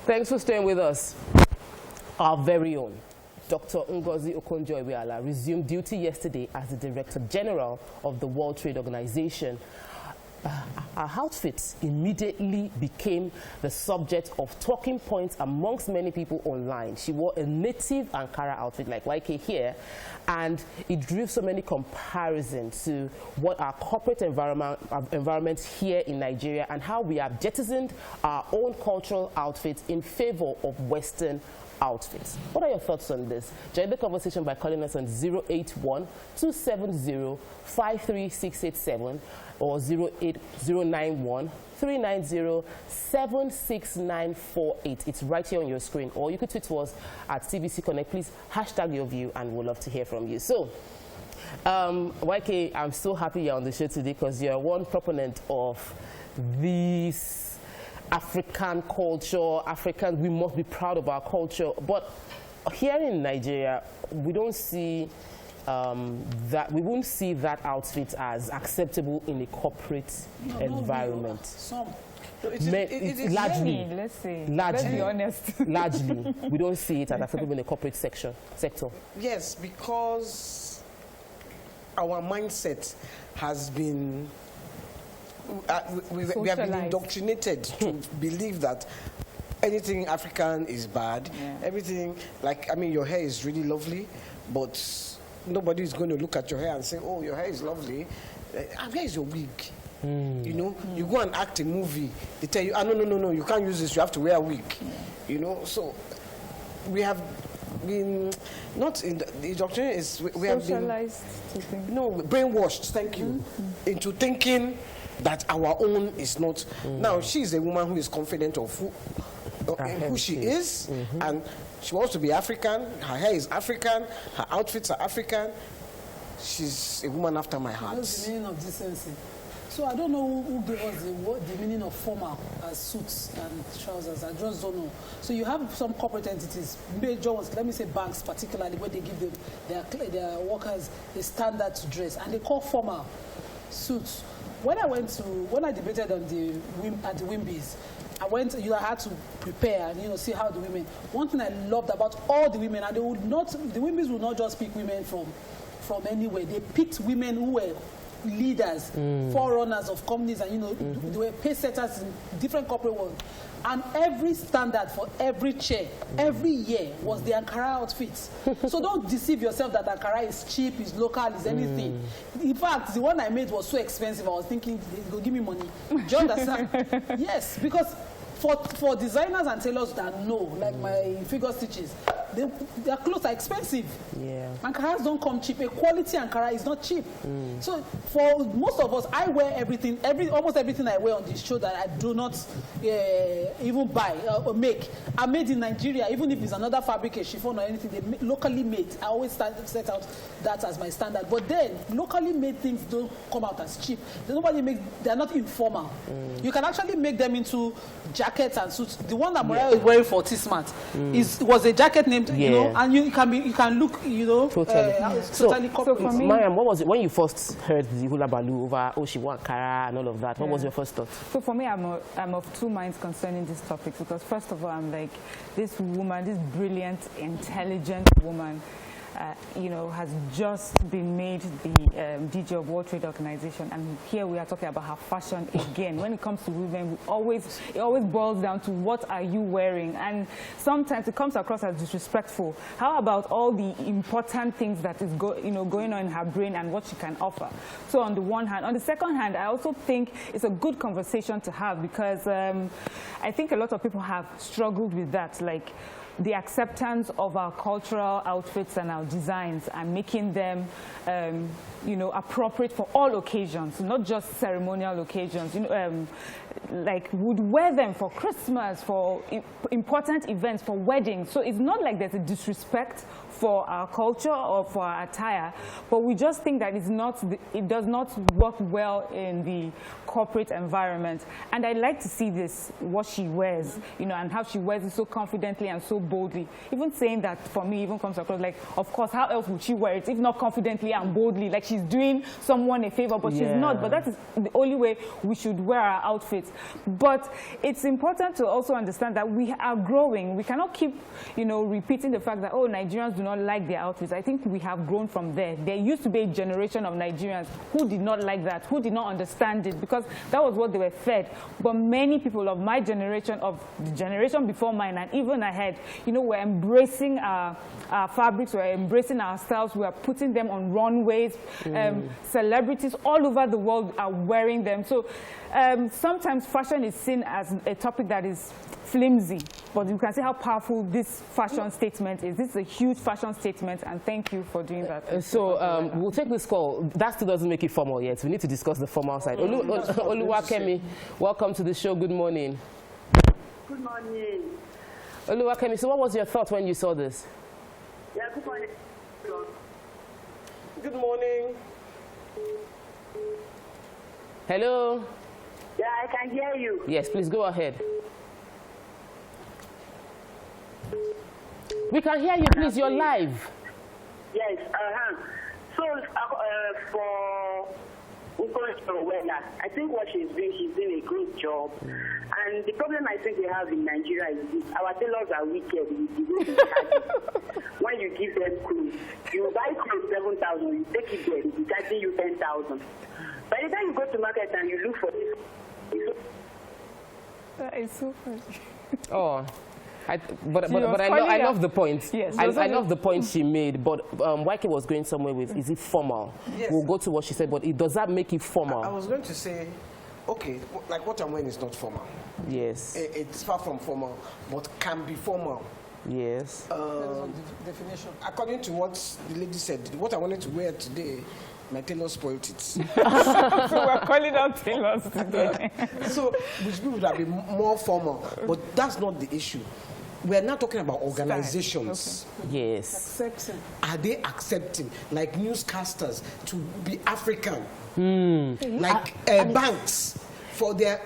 Thanks for staying with us. Our very own Dr. Ngozi Okonjo-Iweala resumed duty yesterday as the Director General of the World Trade Organization. Her outfit immediately became the subject of talking points amongst many people online. She wore a native Ankara outfit like YK here, and it drew so many comparisons to what our corporate environment here in Nigeria and how we have jettisoned our own cultural outfits in favor of Western outfits. What are your thoughts on this? Join the conversation by calling us on 081-270-53687 or 09091-390-76948. It's right here on your screen. Or you could tweet to us at TVC Connect. Please hashtag your view and we'd love to hear from you. So, YK, I'm so happy you're on the show today because you're one proponent of these African culture. Africans, we must be proud of our culture. But here in Nigeria, we don't see we won't see that outfit as acceptable in a corporate environment. Largely, let's be honest. Largely, we don't see it as acceptable in a corporate sector. Yes, because our mindset has been we have been indoctrinated to believe that anything African is bad. Yeah. Everything, like, I mean, your hair is really lovely, but nobody is going to look at your hair and say, oh, your hair is lovely. Where is your wig? You know, you go and act a movie, they tell you, no, you can't use this, you have to wear a wig. You know, so we have been, not in the indoctrination, is we have been brainwashed, thank you, into thinking that our own is not. Now, she's a woman who is confident of who she is, and she wants to be African. Her hair is African, her outfits are African. She's a woman after my heart. What's the meaning of decency? So I don't know who gave us the meaning of formal as suits and trousers. I just don't know. So you have some corporate entities, major ones, let me say banks particularly, where they give them their workers a standard to dress, and they call formal suits. When I debated on at the Wimbies, I had to prepare and see how the women. One thing I loved about all the women, and the Wimbies would not just pick women from anywhere. They picked women who were leaders, forerunners of companies, and they were pace setters in different corporate world. And every standard for every chair, every year, was the Ankara outfits. So don't deceive yourself that Ankara is cheap, is local, is anything. In fact, the one I made was so expensive, I was thinking, they'll give me money. Do you understand? Yes, because for designers and tailors that know, like my figure stitches, their clothes are expensive. Yeah. Ankaras don't come cheap. A quality Ankara is not cheap. So for most of us, I wear everything, almost everything I wear on this show that I do not even buy or make. I made in Nigeria, even if it's another fabric, a chiffon or anything, they locally made. I always set out that as my standard. But then, locally made things don't come out as cheap. They're not informal. You can actually make them into jackets and suits. The one that Mariah is wearing for T-Smart was a jacket named, and you can look, totally corporate. So Mariam, what was it when you first heard the hula baloo over she wore Ankara and all of that? What was your first thought? So for me, I'm of two minds concerning this topic, because first of all, I'm like, this woman, this brilliant, intelligent woman, has just been made the DG of World Trade Organization, and here we are talking about her fashion again. When it comes to women, it always boils down to what are you wearing, and sometimes it comes across as disrespectful. How about all the important things that is going on in her brain and what she can offer? So on the one hand, on the second hand, I also think it's a good conversation to have, because I think a lot of people have struggled with that, like the acceptance of our cultural outfits and our designs and making them, appropriate for all occasions, not just ceremonial occasions. Like would wear them for Christmas, for important events, for weddings. So it's not like there's a disrespect for our culture or for our attire, but we just think that it does not work well in the corporate environment. And I like to see this, what she wears, and how she wears it so confidently and so boldly. Even saying that for me even comes across like, of course, how else would she wear it if not confidently and boldly? Like she's doing someone a favor, but she's not. But that is the only way we should wear our outfits. But it's important to also understand that we are growing. We cannot keep, you know, repeating the fact that, oh, Nigerians do not like their outfits. I think we have grown from there. There used to be a generation of Nigerians who did not like that, who did not understand it, because that was what they were fed. But many people of my generation, of the generation before mine, and even ahead, you know, we're embracing our fabrics, we're embracing our styles, we are putting them on runways. Celebrities all over the world are wearing them. So sometimes fashion is seen as a topic that is flimsy, but you can see how powerful this fashion statement is. This is a huge fashion statement, and thank you for doing that. So we'll take this call. That still doesn't make it formal yet. We need to discuss the formal side. Oluwakemi, welcome to the show. Good morning. Good morning. Oluwakemi, so what was your thought when you saw this? Yeah, good morning. Good morning. Hello? Yeah, I can hear you. Yes, please go ahead. We can hear you, please. You're live. Yes, So, for Okonjo-Iweala, I think what she's doing a good job. And the problem I think we have in Nigeria is this. Our tailors are wicked with the way they charge it. When you give them clothes, you buy clothes 7,000, you take it there, it's charging you 10,000. By the time you go to market and you look for this, That is so funny. Oh. But I love the point. Yes. I love the point she made. But Waike was going somewhere with, is it formal? Yes. We'll go to what she said, but does that make it formal? I was going to say, okay, like what I'm wearing is not formal. Yes. It's far from formal, but can be formal. Yes. Definition. According to what the lady said, what I wanted to wear today, my tailor spoiled it. So we're calling out tailors today. So, which would have been more formal, but that's not the issue. We're not talking about organizations. Okay. Yes. Accepting. Are they accepting, like newscasters, to be African? Like banks, for their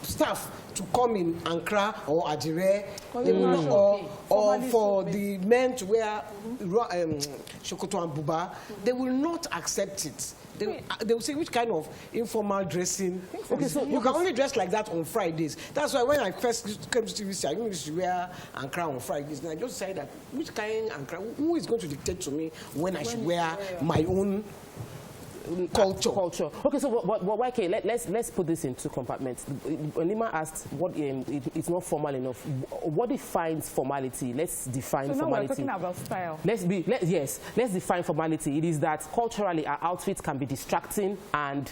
staff to come in Ankara or Attire, or for the men to wear shokoto and buba, they will not accept it. They will say, which kind of informal dressing? Okay, so you can only dress like that on Fridays. That's why when I first came to TVC, I used to wear Ankara on Fridays. And I just decided that, which kind of Ankara? Who is going to dictate to me when I should wear my own culture? Okay, so Waike, let's put this in two compartments. Lima asked what it's not formal enough. What defines formality? Let's define so formality. We're talking about style. Let's define formality. It is that culturally our outfits can be distracting and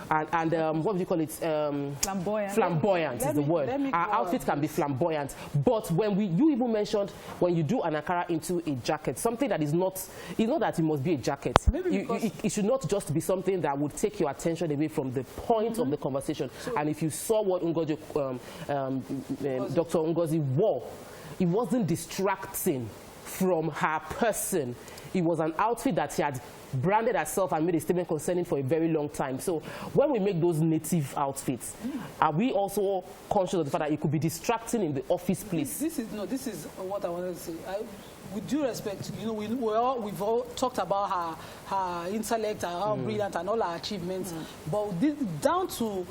what do you call it? Flamboyant. Flamboyant is the word. Our outfits can be flamboyant. But when you even mentioned when you do an Ankara into a jacket, something that is not, it's not that it must be a jacket. It should not just be something that would take your attention away from the point of the conversation. So, and if you saw what Dr. Ngozi wore, it wasn't distracting from her person. It was an outfit that she had branded herself and made a statement concerning for a very long time. So when we make those native outfits, are we also conscious of the fact that it could be distracting in the office place? This is what I wanted to say. With due respect, you know, we've all talked about her intellect and how brilliant and all her achievements, but down to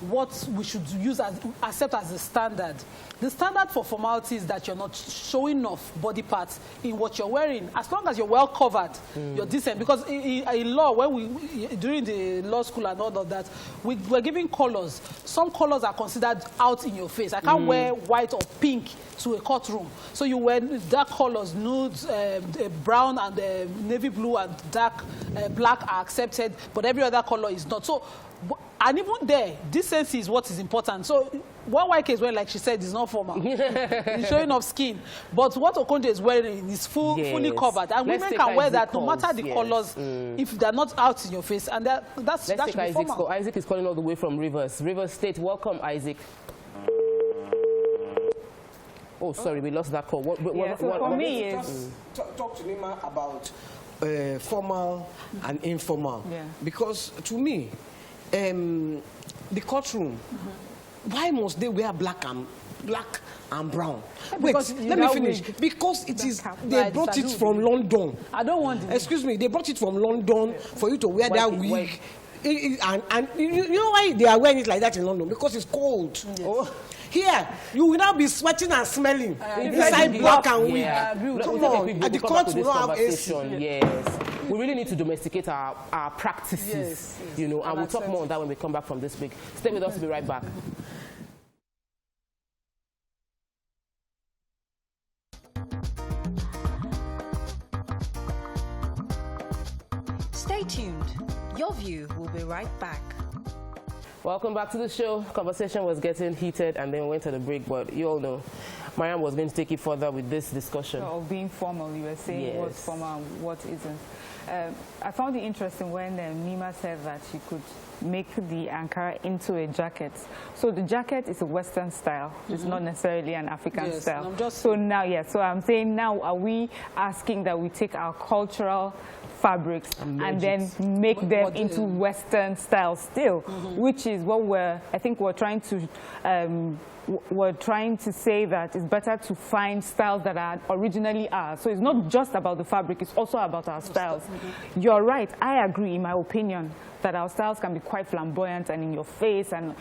what we should accept as the standard. The standard for formality is that you're not showing off body parts in what you're wearing. As long as you're well covered, you're decent. Because in law, during the law school and all of that, we're giving colors. Some colors are considered out in your face. I can't wear white or pink to a courtroom. So you wear dark colors, nudes, brown and navy blue and dark black are accepted, but every other color is not. So, and even there, decency is what is important. So what Waike is wearing, like she said, is not formal. It's showing off skin. But what Okonjo is wearing is fully covered. And women can wear that no matter the colors, if they're not out in your face. And that should be formal. Isaac is calling all the way from Rivers State. Welcome, Isaac. Oh, sorry, we lost that call. For me, talk to Nima about formal and informal. Yeah. Because to me, the courtroom why must they wear black and brown? Wait, Because let me finish. Because it is, they brought it from London. I don't want it. Excuse me, they brought it from London for you to wear that wig. And you know why they are wearing it like that in London? Because it's cold. Yes. Oh. Here, you will now be sweating and smelling inside black and wig. Come on, and the court will not have AC. Yes. We really need to domesticate our practices, Yes. you know, and we'll talk more on that when we come back from this break. Stay with us, we'll be right back. Stay tuned. Your View will be right back. Welcome back to the show. Conversation was getting heated and then we went to the break, but you all know Mariam was going to take it further with this discussion. Of being formal, you were saying what's formal and what isn't. I found it interesting when Nima said that she could make the Ankara into a jacket. So the jacket is a Western style. It's not necessarily an African style. So now, so I'm saying now, are we asking that we take our cultural fabrics and then make them into Western style still, which is what I think we're trying to say, that it's better to find styles that are originally ours. So it's not just about the fabric, it's also about our styles. You're right, I agree, in my opinion, that our styles can be quite flamboyant and in your face and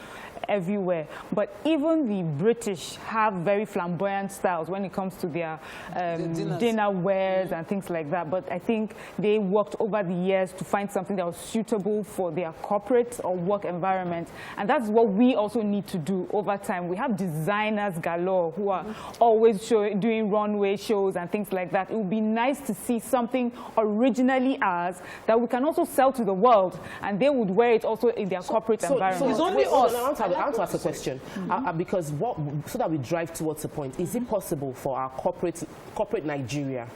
everywhere. But even the British have very flamboyant styles when it comes to their dinner wears and things like that. But I think they worked over the years to find something that was suitable for their corporate or work environment. And that's what we also need to do over time. We have designers galore who are always doing runway shows and things like that. It would be nice to see something originally ours that we can also sell to the world, and they would wear it also in their corporate environment. So it's only us. I want to ask a question, because so that we drive towards the point, is it possible for our corporate Nigeria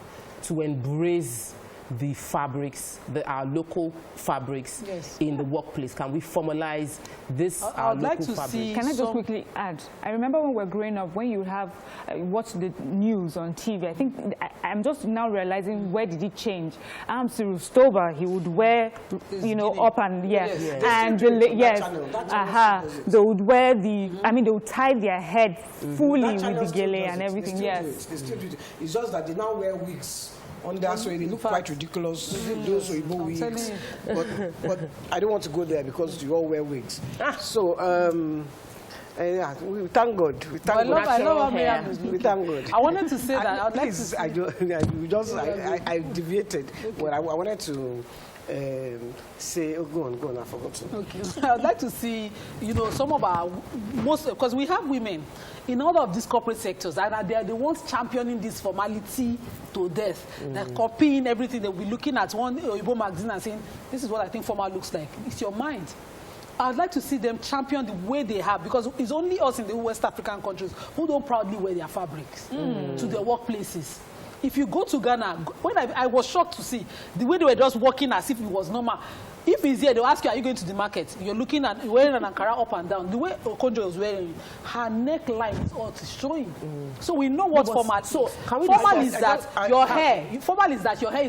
to embrace the fabrics, our local fabrics in the workplace? Can we formalize this local fabric? Can I just quickly add? I remember when we were growing up, when you have watched the news on TV, I think I'm just now realizing where did it change. Cyril Stover, he would wear, up and they would wear the, they would tie their head fully with the gele and everything. It's just that they now wear wigs on that, so they look quite ridiculous, those Oyibos wigs. But I don't want to go there because you all wear wigs. So, we thank God. We thank God. I love how Mariam is looking. We thank God. I wanted to say that. I deviated. But I wanted to say, go on, I forgot. Okay. I'd like to see, some of our because we have women in all of these corporate sectors, and they are the ones championing this formality to death. They're copying everything. They'll be looking at one Oyibos magazine and saying, this is what I think formal looks like. It's your mind. I'd like to see them champion the way they have, because it's only us in the West African countries who don't proudly wear their fabrics to their workplaces. If you go to Ghana, when I was shocked to see the way they were just walking as if it was normal. If he's here, they'll ask you, are you going to the market? You're looking at, wearing an Ankara up and down. The way Okonjo was wearing, her neckline is all showing. So we know what formal is. So formal is that your hair is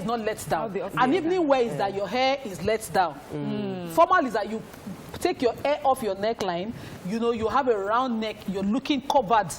not let down. An evening wear is that your hair is let down. Formal is that you take your hair off your neckline. You have a round neck. You're looking covered.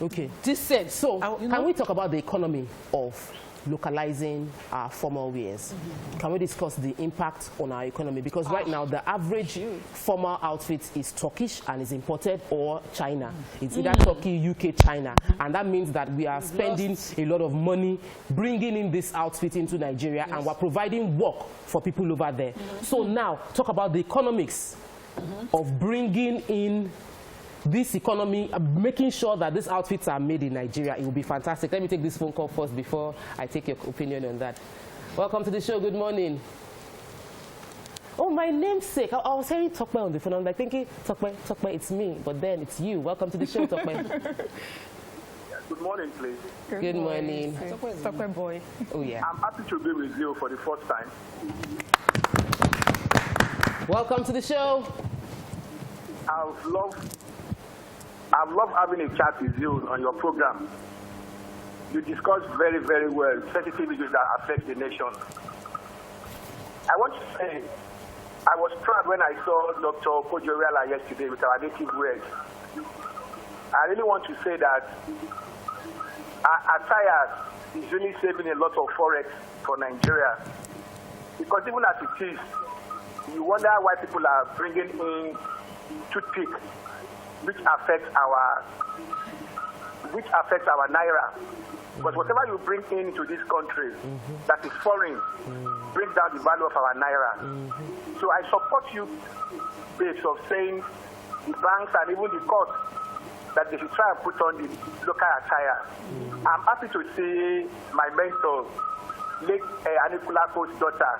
Okay. Decent. So can we talk about the economy of localizing our formal wears? Can we discuss the impact on our economy? Because right now, the average formal outfit is Turkish and is imported, or China. It's either Turkey, UK, China. And that means that we are spending a lot of money bringing in this outfit into Nigeria, and we're providing work for people over there. So now, talk about the economics of bringing in this economy, making sure that these outfits are made in Nigeria. It will be fantastic. Let me take this phone call first before I take your opinion on that. Welcome to the show. Good morning. Oh, my namesake. I was hearing Tokwe on the phone. I'm like thinking, Tokwe, it's me. But then it's you. Welcome to the show, Tokwe. Good morning, please. Good morning. Tokwe boy. Oh, yeah. I'm happy to be with you for the first time. Welcome to the show. I've loved having a chat with you on your program. You discuss very, very well sensitive issues that affect the nation. I want to say, I was proud when I saw Dr. Okonjo-Iweala yesterday with our native wears. I really want to say that attire is really saving a lot of forex for Nigeria. Because even as it is, you wonder why people are bringing in toothpick, which affects our naira. Because whatever you bring into this country that is foreign brings down the value of our naira. So I support you, babes, of saying the banks and even the courts that they should try and put on the local attire. I'm happy to see my mentor, late Anikulapo's daughter,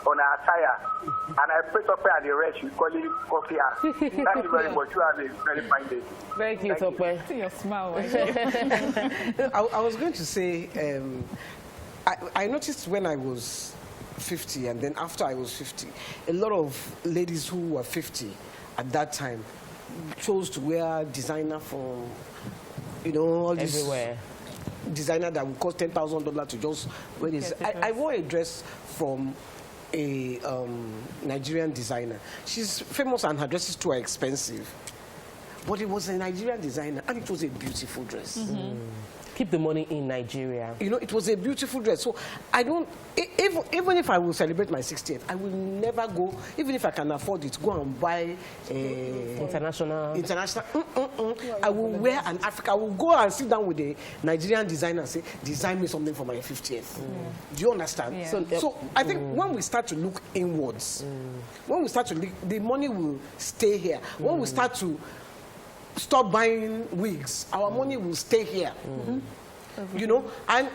on her attire, and I pray Tope and the rest, you call it Kokia. Thank you very much. You have a very fine day. Thank you, Tope. See your smile. I was going to say, I noticed when I was 50, and then after I was 50, a lot of ladies who were 50 at that time chose to wear designer from, you know, all this everywhere. Designer that would cost $10,000 to just wear this. I wore a dress from a Nigerian designer. She's famous and her dresses too are expensive. But it was a Nigerian designer and it was a beautiful dress. Keep the money in Nigeria. You know, it was a beautiful dress. So I don't, even if I will celebrate my 60th, I will never go, even if I can afford it, go and buy international. I will wear an Africa. I will go and sit down with a Nigerian designer and say, design me something for my 50th. Do you understand? Yeah. So I think when we start to look inwards, when we start to look, the money will stay here. When we start to stop buying wigs, our money will stay here. You know, and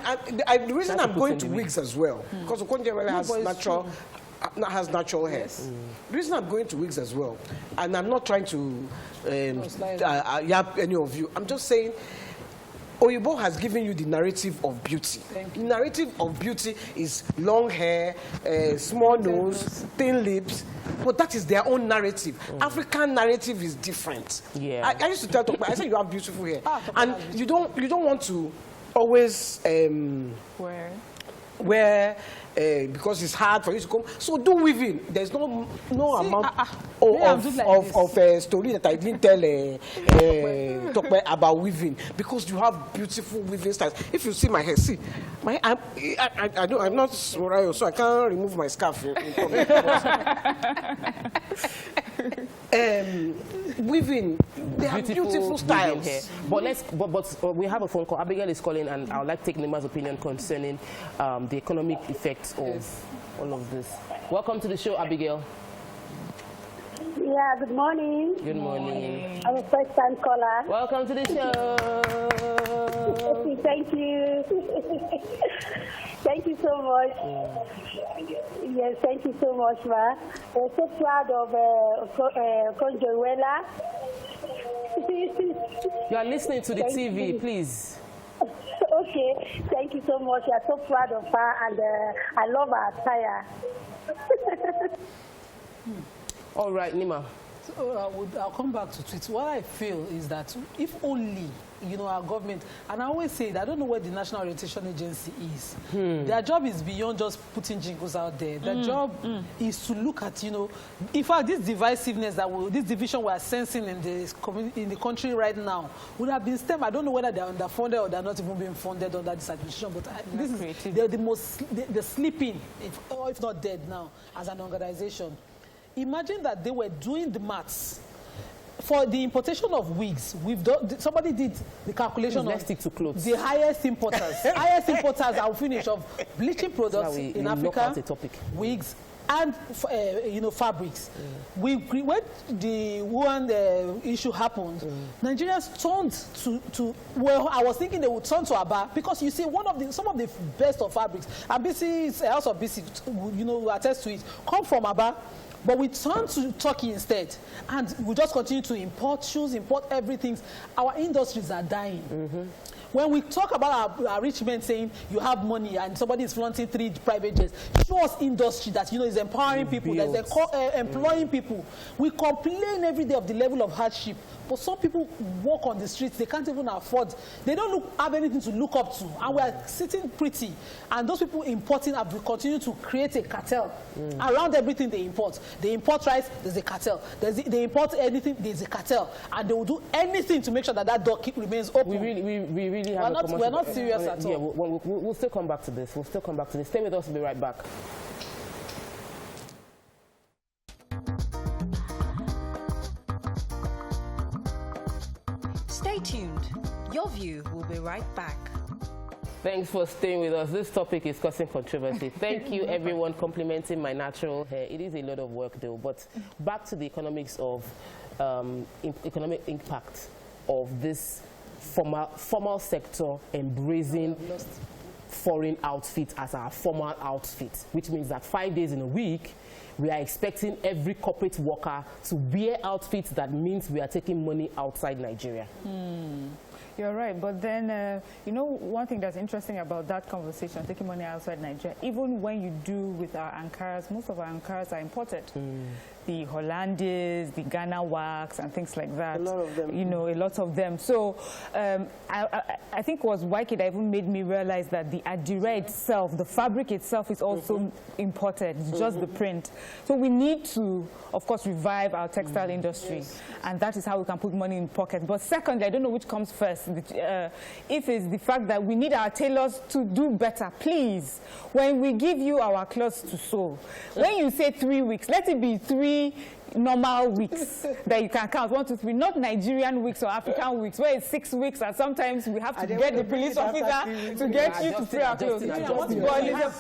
the reason I'm going to wigs as well, because Okonjo-Iweala has natural hair. The reason I'm going to wigs as well, and I'm not trying to yap any of you, I'm just saying, Oyibos has given you the narrative of beauty. The narrative of beauty is long hair, small nose, thin lips, but that is their own narrative. African narrative is different. Yeah. I used to tell Tokpa, I said you have beautiful hair, and you don't want to always wear because it's hard for you to come. So do weaving. There's no amount of story that I didn't tell Tokpa about weaving, because you have beautiful weaving styles. If you see my hair, see my I'm not Soraya, so I can't remove my scarf. Weaving, they have beautiful styles. Hair. But we have a phone call. Abigail is calling, and I would like to take Nima's opinion concerning the economic effects of all of this. Welcome to the show, Abigail. Yeah, good morning. Good morning. I'm a first-time caller. Welcome to the show. Thank you. Thank you so much. Yes, thank you so much, ma. We're so proud of Okonjo-Iweala. You are listening to the TV, please. Okay, thank you so much. We are so proud of her, and I love her attire. All right, Nima. So I'll come back to tweets. What I feel is that if only, you know, our government, and I always say that I don't know where the National Orientation Agency is. Their job is beyond just putting jingles out there. Their job is to look at, you know, in fact, this divisiveness this division we are sensing in the country right now would have been stemmed. I don't know whether they're underfunded or they're not even being funded under this administration, but they're the sleeping, if not dead now, as an organization. Imagine that they were doing the maths for the importation of wigs. Somebody did the calculation of stick to clothes. The highest importers. I'll finish, of bleaching products in Africa, wigs, and you know, fabrics. When the one issue happened, Nigerians turned to well, I was thinking they would turn to Aba, because you see some of the best of fabrics, and BC, House of BC, you know, attest to it, come from Aba. But we turn to Turkey instead, and we just continue to import shoes, import everything. Our industries are dying. when we talk about our rich men saying you have money and somebody is flaunting 3 private jets, show us industry that is empowering people, that's employing people. We complain every day of the level of hardship, but some people walk on the streets, they can't even afford, they don't have anything to look up to, and we are sitting pretty. And those people importing have continued to create a cartel around everything they import. They import rice, there's a cartel. They import anything, there's a cartel, and they will do anything to make sure that that door remains open. We really have we're not serious at all. Yeah, we'll still come back to this. We'll still come back to this. Stay with us. We'll be right back. Stay tuned. Your View will be right back. Thanks for staying with us. This topic is causing controversy. Thank you, everyone, complimenting my natural hair. It is a lot of work, though. But back to the economics of economic impact of this formal sector embracing foreign outfit as our formal outfit, which means that 5 days in a week, we are expecting every corporate worker to wear outfits that means we are taking money outside Nigeria. You're right, but then, one thing that's interesting about that conversation, taking money outside Nigeria, even when you do with our Ankaras, most of our Ankaras are imported. The Hollandaise, the Ghana wax, and things like that. A lot of them. A lot of them. So I think it was YK that even made me realize that the attire itself, the fabric itself is also imported, just the print. So we need to, of course, revive our textile industry, and that is how we can put money in pocket. But secondly, I don't know which comes first. If it's the fact that we need our tailors to do better, please. When we give you our clothes to sew, when you say 3 weeks, let it be 3 normal weeks that you can count. 1, 2, 3, not Nigerian weeks or African weeks, where it's 6 weeks, and sometimes we have to get the police officer to get you to free our clothes.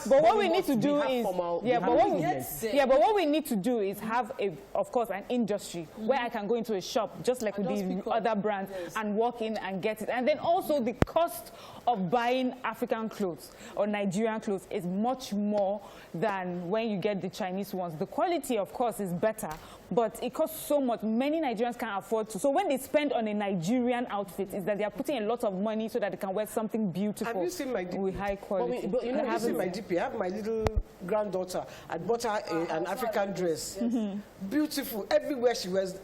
But what we need to do is, but what we need to do is have of course, an industry where I can go into a shop just like with the other brands and walk in and get it. And then also the cost of buying African clothes or Nigerian clothes is much more than when you get the Chinese ones. The quality, of course, is better, but it costs so much. Many Nigerians can't afford to. So when they spend on a Nigerian outfit, is that they are putting a lot of money so that they can wear something beautiful. Have you seen my DP? With high quality. Have you seen my DP? I have my little granddaughter. I bought her an African dress. Beautiful. Everywhere she wears.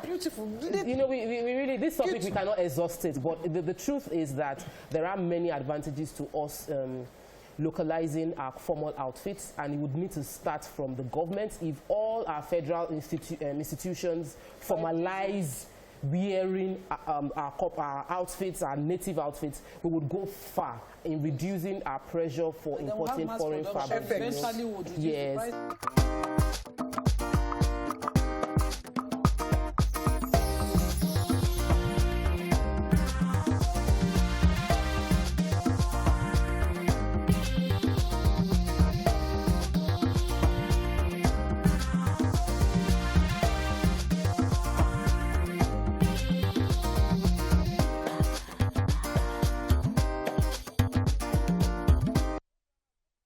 Beautiful. We really, this topic, we cannot exhaust it, but the truth is that there are many advantages to us localizing our formal outfits, and it would need to start from the government. If all our federal institutions formalize wearing our outfits, our native outfits, we would go far in reducing our pressure for importing foreign fabrics. Eventually would reduce the price.